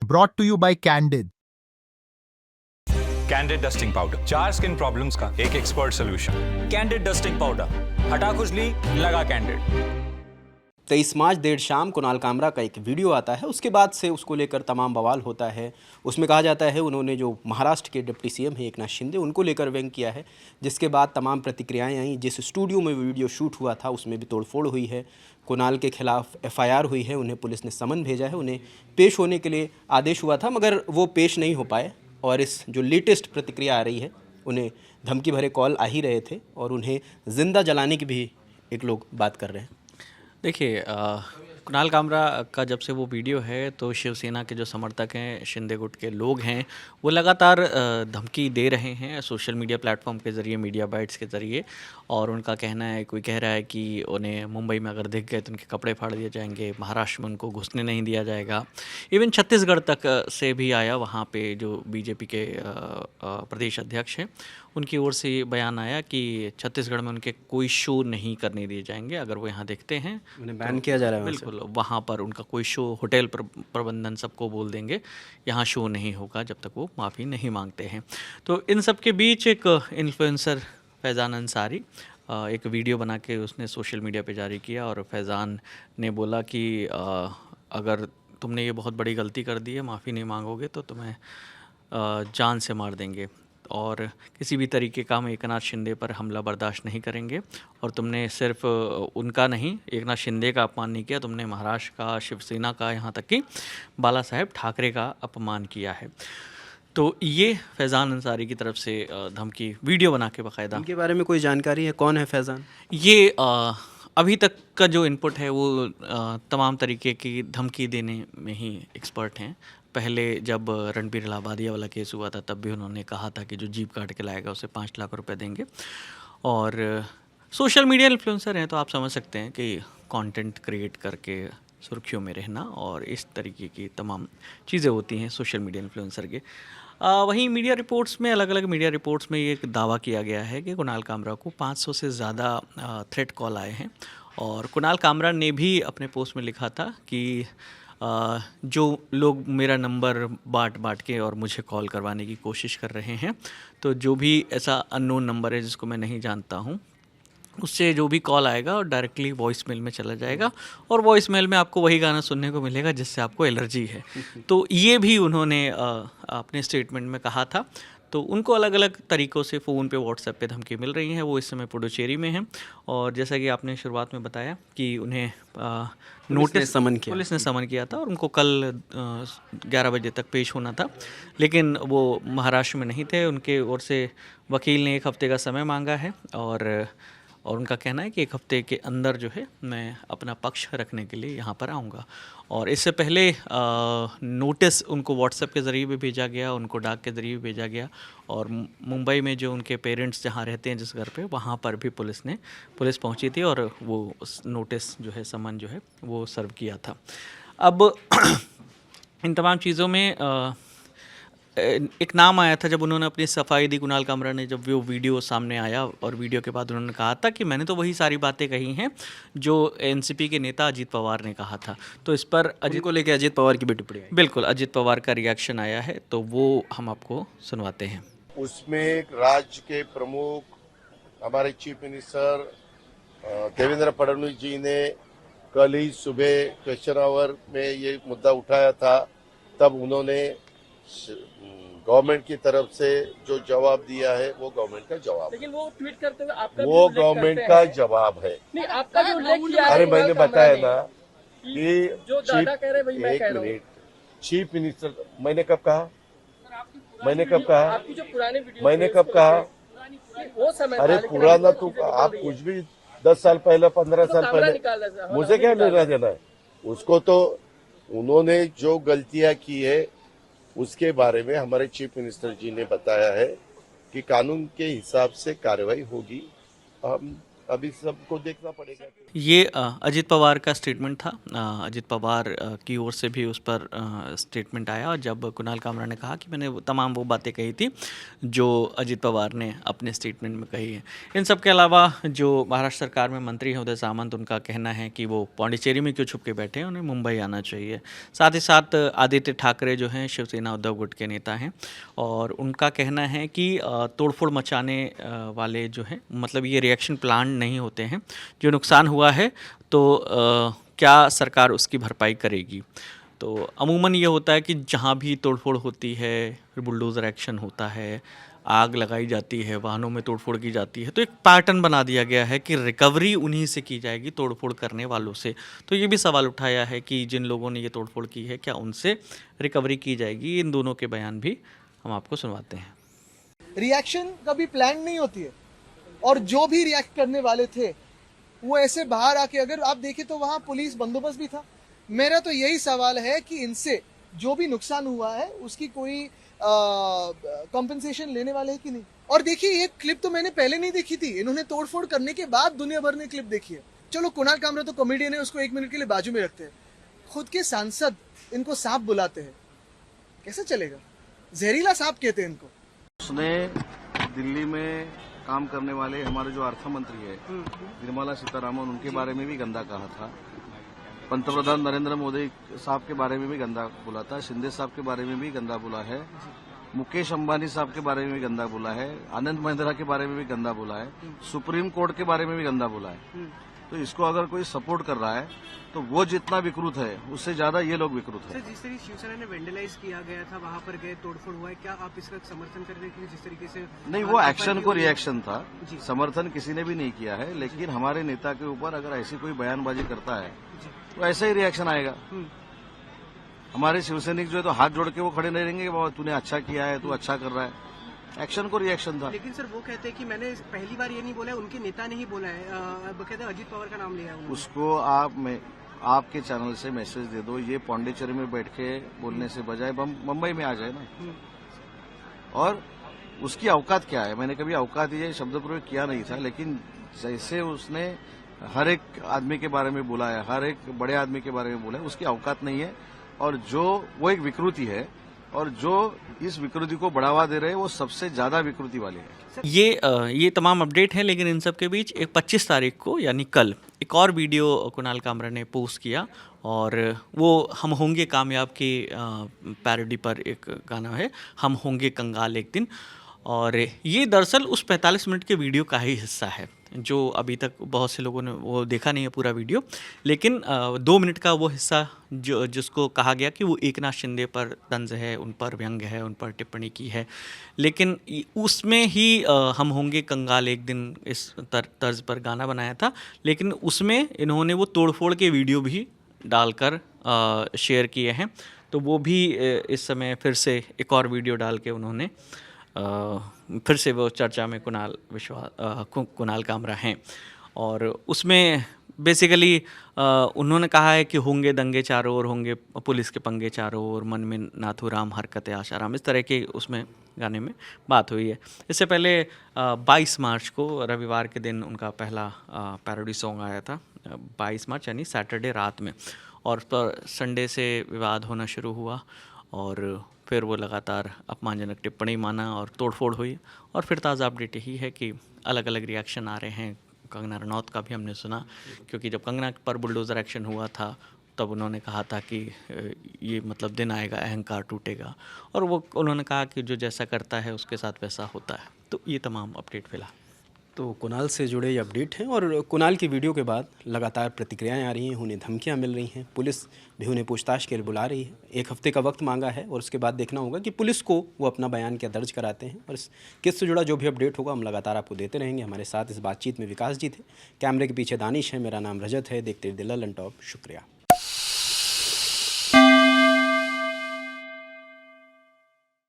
Brought to you by Candid. Candid dusting powder, 4 skin problems का एक expert solution. Candid dusting powder, हटा खुजली, लगा कैंडिड। 23 मार्च देर शाम कुणाल कामरा का एक वीडियो आता है। उसके बाद से उसको लेकर तमाम बवाल होता है। उसमें कहा जाता है उन्होंने जो महाराष्ट्र के डिप्टी सीएम है एकनाथ शिंदे, उनको लेकर व्यंग किया है, जिसके बाद तमाम प्रतिक्रियाएं आई। जिस स्टूडियो में वीडियो शूट हुआ था उसमें भी तोड़फोड़ हुई है। कुणाल के खिलाफ एफआईआर हुई है, उन्हें पुलिस ने समन भेजा है, उन्हें पेश होने के लिए आदेश हुआ था, मगर वो पेश नहीं हो पाए। और इस जो लेटेस्ट प्रतिक्रिया आ रही है, उन्हें धमकी भरे कॉल आ ही रहे थे और उन्हें ज़िंदा जलाने की भी एक लोग बात कर रहे हैं। देखिए, कुणाल कामरा का जब से वो वीडियो है तो शिवसेना के जो समर्थक हैं, शिंदे गुट के लोग हैं, वो लगातार धमकी दे रहे हैं सोशल मीडिया प्लेटफॉर्म के ज़रिए, मीडिया बाइट्स के ज़रिए। और उनका कहना है, कोई कह रहा है कि उन्हें मुंबई में अगर दिख गए तो उनके कपड़े फाड़ दिए जाएंगे, महाराष्ट्र में उनको घुसने नहीं दिया जाएगा। इवन छत्तीसगढ़ तक से भी आया, वहाँ पे जो बीजेपी के प्रदेश अध्यक्ष हैं उनकी ओर से ये बयान आया कि छत्तीसगढ़ में उनके कोई शो नहीं करने दिए जाएंगे। अगर वो यहाँ देखते हैं उन्हें बैन किया जा रहा है। बिल्कुल, वहाँ पर उनका कोई शो, होटल प्रबंधन सबको बोल देंगे यहाँ शो नहीं होगा जब तक वो माफ़ी नहीं मांगते हैं। तो इन सब के बीच एक इन्फ्लुएंसर फैज़ान अंसारी एक वीडियो बना के उसने सोशल मीडिया पे जारी किया और फैज़ान ने बोला कि अगर तुमने ये बहुत बड़ी गलती कर दी है, माफ़ी नहीं मांगोगे तो तुम्हें जान से मार देंगे और किसी भी तरीके का हम एकनाथ शिंदे पर हमला बर्दाश्त नहीं करेंगे। और तुमने सिर्फ उनका नहीं, एकनाथ शिंदे का अपमान नहीं किया, तुमने महाराष्ट्र का, शिवसेना का, यहाँ तक कि बाला साहेब ठाकरे का अपमान किया है। तो ये फैज़ान अंसारी की तरफ से धमकी वीडियो बना के बाकायदा। इनके बारे में कोई जानकारी है? कौन है फैज़ान? ये अभी तक का जो इनपुट है वो तमाम तरीके की धमकी देने में ही एक्सपर्ट हैं। पहले जब रणबीर इलाहाबादिया वाला केस हुआ था तब भी उन्होंने कहा था कि जो जीप काट के लाएगा उसे 5 लाख रुपए देंगे। और सोशल मीडिया इन्फ्लुएंसर हैं तो आप समझ सकते हैं कि कंटेंट क्रिएट करके सुर्खियों में रहना और इस तरीके की तमाम चीज़ें होती हैं सोशल मीडिया इन्फ्लुएंसर के। वहीं मीडिया रिपोर्ट्स में, अलग अलग मीडिया रिपोर्ट्स में ये एक दावा किया गया है कि कुणाल कामरा को 500 से ज़्यादा थ्रेट कॉल आए हैं। और कुणाल कामरा ने भी अपने पोस्ट में लिखा था कि जो लोग मेरा नंबर बांट के और मुझे कॉल करवाने की कोशिश कर रहे हैं, तो जो भी ऐसा अननोन नंबर है जिसको मैं नहीं जानता हूँ, उससे जो भी कॉल आएगा और डायरेक्टली वॉइस मेल में चला जाएगा और वॉइस मेल में आपको वही गाना सुनने को मिलेगा जिससे आपको एलर्जी है। तो ये भी उन्होंने अपने स्टेटमेंट में कहा था। तो उनको अलग अलग तरीक़ों से फ़ोन पे, व्हाट्सएप पे धमकी मिल रही हैं। वो इस समय पुडुचेरी में हैं और जैसा कि आपने शुरुआत में बताया कि उन्हें पुलिस ने समन किया था और उनको कल 11 बजे तक पेश होना था, लेकिन वो महाराष्ट्र में नहीं थे। उनके ओर से वकील ने 1 हफ़्ते का समय मांगा है और उनका कहना है कि 1 हफ़्ते के अंदर जो है मैं अपना पक्ष रखने के लिए यहाँ पर आऊँगा। और इससे पहले नोटिस उनको व्हाट्सएप के ज़रिए भी भेजा गया, उनको डाक के ज़रिए भी भेजा गया और मुंबई में जो उनके पेरेंट्स जहाँ रहते हैं जिस घर पे, वहाँ पर भी पुलिस पहुँची थी और वो नोटिस जो है, समन जो है वो सर्व किया था। अब इन तमाम चीज़ों में एक नाम आया था जब उन्होंने अपनी सफाई दी। कुणाल कामरा ने, जब वो वीडियो सामने आया और वीडियो के बाद उन्होंने कहा था कि मैंने तो वही सारी बातें कही हैं जो एनसीपी के नेता अजीत पवार ने कहा था। तो इस पर अजीत को लेकर अजीत पवार की भी टिप्पणी आई। बिल्कुल, अजीत पवार का रिएक्शन आया है, तो वो हम आपको सुनवाते हैं। उसमें राज्य के प्रमुख, हमारे चीफ मिनिस्टर देवेंद्र फडणवीस जी ने कल ही सुबह क्वेश्चन आवर में ये मुद्दा उठाया था। तब उन्होंने गवर्नमेंट की तरफ से जो जवाब दिया है वो गवर्नमेंट का जवाब, लेकिन वो ट्वीट करते हुए आपका वो गवर्नमेंट का जवाब है। नहीं, आपका भी उल्लेख किया है। अरे मैंने बताया ना कि जो दादा कह रहे वही मैं कह रहा हूँ। चीफ मिनिस्टर, मैंने कब कहा? मैंने कब कहा? आपकी जो पुराने वीडियो, मैंने कब कहा? वो समय, अरे पुराना तो आप कुछ भी 10 साल पहले, 15 साल पहले, मुझे क्या लेना देना है उसको। तो उन्होंने जो गलतियां की है उसके बारे में हमारे चीफ मिनिस्टर जी ने बताया है कि कानून के हिसाब से कार्रवाई होगी। हम अभी सबको देखना पड़ेगा। ये अजित पवार का स्टेटमेंट था। अजित पवार की ओर से भी उस पर स्टेटमेंट आया, और जब कुणाल कामरा ने कहा कि मैंने तमाम वो बातें कही थी जो अजित पवार ने अपने स्टेटमेंट में कही है। इन सब के अलावा जो महाराष्ट्र सरकार में मंत्री हैं उदय सामंत, उनका कहना है कि वो पौंडीचेरी में क्यों छुप के बैठे हैं, उन्हें मुंबई आना चाहिए। साथ ही साथ आदित्य ठाकरे जो हैं शिवसेना उद्धव गुट के नेता हैं, और उनका कहना है कि तोड़फोड़ मचाने वाले जो हैं, मतलब ये रिएक्शन प्लान नहीं होते हैं, जो नुकसान हुआ है तो क्या सरकार उसकी भरपाई करेगी। तो अमूमन ये होता है कि जहाँ भी तोड़फोड़ होती है, बुलडोज़र एक्शन होता है, आग लगाई जाती है, वाहनों में तोड़फोड़ की जाती है, तो एक पैटर्न बना दिया गया है कि रिकवरी उन्हीं से की जाएगी, तोड़फोड़ करने वालों से। तो ये भी सवाल उठाया है कि जिन लोगों ने ये तोड़फोड़ की है क्या उनसे रिकवरी की जाएगी। इन दोनों के बयान भी हम आपको सुनवाते हैं। रिएक्शन कभी प्लान नहीं होती है, और जो भी रिएक्ट करने वाले थे वो ऐसे बाहर आके, अगर आप देखें तो वहाँ पुलिस बंदोबस्त भी था। मेरा तो यही सवाल है कि इनसे जो भी नुकसान हुआ है उसकी कोई कॉम्पेंसेशन लेने वाले हैं कि नहीं। और देखिए, ये क्लिप तो मैंने पहले नहीं देखी थी, इन्होंने तोड़फोड़ करने के बाद दुनिया भर ने क्लिप देखी है। चलो, कुणाल कामरा तो कॉमेडियन है, उसको 1 मिनट के लिए बाजू में रखते हैं, खुद के सांसद इनको सांप बुलाते हैं, कैसे चलेगा? जहरीला सांप कहते हैं इनको। उसने दिल्ली में काम करने वाले हमारे जो अर्थ मंत्री है निर्मला सीतारामन, उनके बारे में भी गंदा कहा था। पंतप्रधान नरेंद्र मोदी साहब के बारे में भी गंदा बोला था। शिंदे साहब के बारे में भी गंदा बोला है। मुकेश अंबानी साहब के बारे में भी गंदा बोला है। आनंद महिंद्रा के बारे में भी गंदा बोला है। सुप्रीम कोर्ट के बारे में भी गंदा बोला है। तो इसको अगर कोई सपोर्ट कर रहा है तो वो जितना विकृत है उससे ज्यादा ये लोग विकृत है। सर, जिस तरीके शिवसेना ने वेंडलाइज किया गया था, वहां पर गए, तोड़फोड़ हुआ है, क्या आप इसका समर्थन कर रहे हैं? जिस तरीके से नहीं, वो एक्शन को रिएक्शन था, समर्थन किसी ने भी नहीं किया है। लेकिन हमारे नेता के ऊपर अगर ऐसी कोई बयानबाजी करता है तो ऐसा ही रिएक्शन आएगा। हमारे शिवसैनिक जो है तो हाथ जोड़ के वो खड़े नहीं रहेंगे कि बाबा तूने अच्छा किया है, तू अच्छा कर रहा है। एक्शन को रिएक्शन था। लेकिन सर, वो कहते हैं कि मैंने पहली बार ये नहीं बोला है, उनके नेता ने ही बोला है, कहते हैं अजित पवार का नाम लिया है। उसको आपके चैनल से मैसेज दे दो, ये पौंडीचेरी में बैठ के बोलने से बजाय मुंबई में आ जाए ना। और उसकी औकात क्या है? मैंने कभी औकात ये शब्द प्रयोग किया नहीं था, लेकिन जैसे उसने हर एक आदमी के बारे में बोला है, हर एक बड़े आदमी के बारे में बोला है, उसकी औकात नहीं है। और जो वो एक विकृति है, और जो इस विकृति को बढ़ावा दे रहे हैं वो सबसे ज्यादा विकृति वाले हैं। ये तमाम अपडेट है, लेकिन इन सब के बीच एक 25 तारीख को यानी कल एक और वीडियो कुणाल कामरा ने पोस्ट किया, और वो हम होंगे कामयाब की पैरोडी पर एक गाना है, हम होंगे कंगाल एक दिन। और ये दरअसल उस 45 मिनट के वीडियो का ही हिस्सा है, जो अभी तक बहुत से लोगों ने वो देखा नहीं है पूरा वीडियो। लेकिन 2 मिनट का वो हिस्सा जिसको कहा गया कि वो एकनाथ शिंदे पर तंज है, उन पर व्यंग्य है, उन पर टिप्पणी की है, लेकिन उसमें ही हम होंगे कंगाल एक दिन इस तर्ज पर गाना बनाया था। लेकिन उसमें इन्होंने वो तोड़फोड़ के वीडियो भी डालकर शेयर किए हैं। तो वो भी इस समय फिर से एक और वीडियो डाल के उन्होंने फिर से वो चर्चा में कुणाल कामरा हैं। और उसमें बेसिकली उन्होंने कहा है कि होंगे दंगे चारों ओर, होंगे पुलिस के पंगे चारों ओर, मन में नाथूराम हरकतें आशाराम, इस तरह की उसमें गाने में बात हुई है। इससे पहले 22 मार्च को रविवार के दिन उनका पहला पैरोडी सॉन्ग आया था, 22 मार्च यानी सैटरडे रात में, और उस पर संडे से विवाद होना शुरू हुआ, और फिर वो लगातार अपमानजनक टिप्पणी माना और तोड़फोड़ हुई। और फिर ताज़ा अपडेट यही है कि अलग अलग रिएक्शन आ रहे हैं। कंगना रनौत का भी हमने सुना, क्योंकि जब कंगना पर बुलडोज़र एक्शन हुआ था तब उन्होंने कहा था कि ये मतलब दिन आएगा अहंकार टूटेगा, और वो उन्होंने कहा कि जो जैसा करता है उसके साथ वैसा होता है। तो ये तमाम अपडेट फिलहाल तो कुणाल से जुड़े ये अपडेट हैं। और कुणाल की वीडियो के बाद लगातार प्रतिक्रियाएं आ रही हैं, उन्हें धमकियां मिल रही हैं, पुलिस भी उन्हें पूछताछ के लिए बुला रही है। 1 हफ्ते का वक्त मांगा है, और उसके बाद देखना होगा कि पुलिस को वो अपना बयान क्या दर्ज कराते हैं। और इस केस से जुड़ा जो भी अपडेट होगा हम लगातार आपको देते रहेंगे। हमारे साथ इस बातचीत में विकास जी थे, कैमरे के पीछे दानिश है, मेरा नाम रजत है। देखते रहिए दिल ऑन टॉप। शुक्रिया।